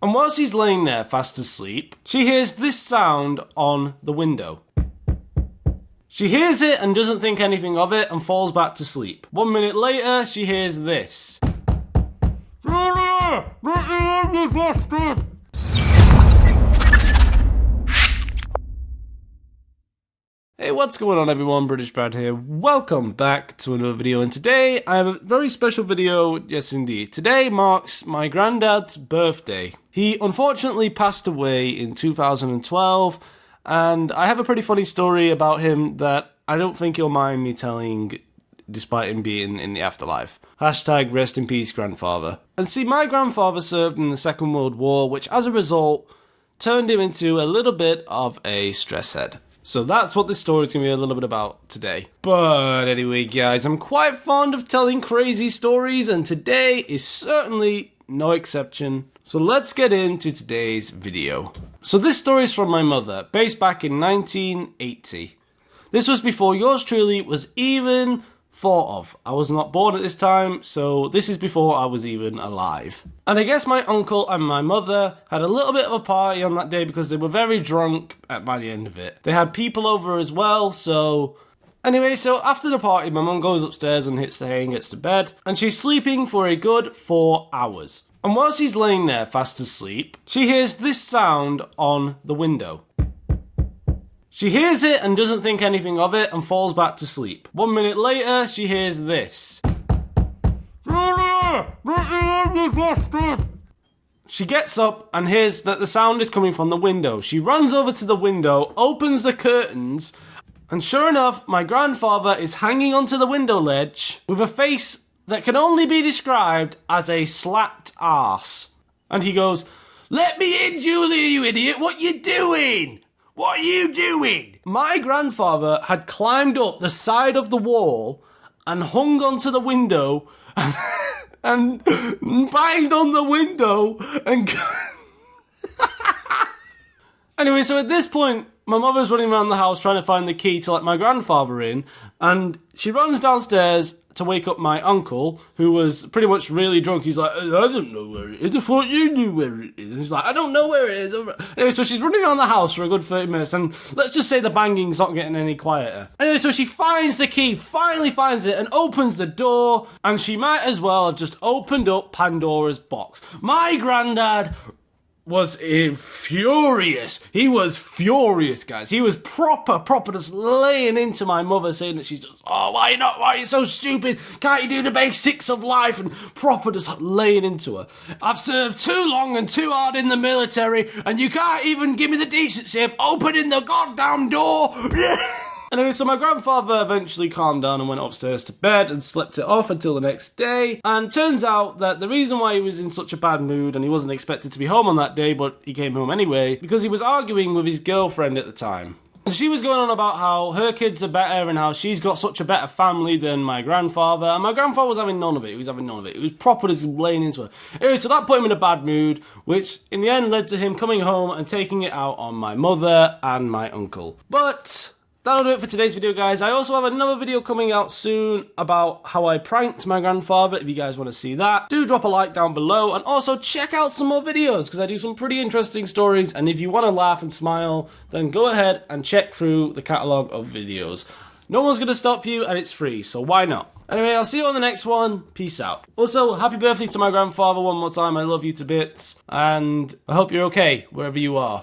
And while she's laying there fast asleep, she hears this sound on the window. She hears it and doesn't think anything of it and falls back to sleep. 1 minute later, she hears this. Hey, what's going on everyone, British Brad here. Welcome back to another video, and today I have a very special video, yes indeed. Today marks my granddad's birthday. He unfortunately passed away in 2012, and I have a pretty funny story about him that I don't think he'll mind me telling, despite him being in the afterlife. Hashtag rest in peace, grandfather. And see, my grandfather served in the Second World War, which as a result turned him into a little bit of a stress head. So that's what this story is going to be a little bit about today. But anyway, guys, I'm quite fond of telling crazy stories, and today is certainly no exception. So let's get into today's video. So this story is from my mother, based back in 1980. This was before yours truly was even thought of. I was not born at this time, so this is before I was even alive. And I guess my uncle and my mother had a little bit of a party on that day because they were very drunk by the end of it. They had people over as well, so... Anyway, so after the party, my mum goes upstairs and hits the hay and gets to bed, and she's sleeping for a good 4 hours. And while she's laying there fast asleep, she hears this sound on the window. She hears it and doesn't think anything of it and falls back to sleep. 1 minute later, she hears this. She gets up and hears that the sound is coming from the window. She runs over to the window, opens the curtains, and sure enough, my grandfather is hanging onto the window ledge with a face that can only be described as a slapped arse. And he goes, "Let me in, Julia, you idiot! What you doing? What are you doing?" My grandfather had climbed up the side of the wall and hung onto the window and banged on the window and... Anyway, so at this point, my mother's running around the house trying to find the key to let my grandfather in, and she runs downstairs to wake up my uncle, who was pretty much really drunk. He's like, "I don't know where it is. I thought you knew where it is." And he's like, "I don't know where it is." Anyway, so she's running around the house for a good 30 minutes, and let's just say the banging's not getting any quieter. Anyway, so she finds the key, finally finds it, and opens the door, and she might as well have just opened up Pandora's box. My granddad was furious. He was furious, guys. He was proper just laying into my mother, saying that she's just, "Oh, why are you so stupid? Can't you do the basics of life?" And proper just laying into her. "I've served too long and too hard in the military, and you can't even give me the decency of opening the goddamn door." Anyway, so my grandfather eventually calmed down and went upstairs to bed and slept it off until the next day. And turns out that the reason why he was in such a bad mood, and he wasn't expected to be home on that day, but he came home anyway, because he was arguing with his girlfriend at the time. And she was going on about how her kids are better and how she's got such a better family than my grandfather. And my grandfather was having none of it. He was having none of it. It was proper just laying into her. Anyway, so that put him in a bad mood, which in the end led to him coming home and taking it out on my mother and my uncle. But that'll do it for today's video, guys. I also have another video coming out soon about how I pranked my grandfather. If you guys want to see that, do drop a like down below, and also check out some more videos because I do some pretty interesting stories. And if you want to laugh and smile, then go ahead and check through the catalogue of videos. No one's going to stop you, and it's free, so why not? Anyway, I'll see you on the next one. Peace out. Also, happy birthday to my grandfather one more time. I love you to bits, and I hope you're okay wherever you are.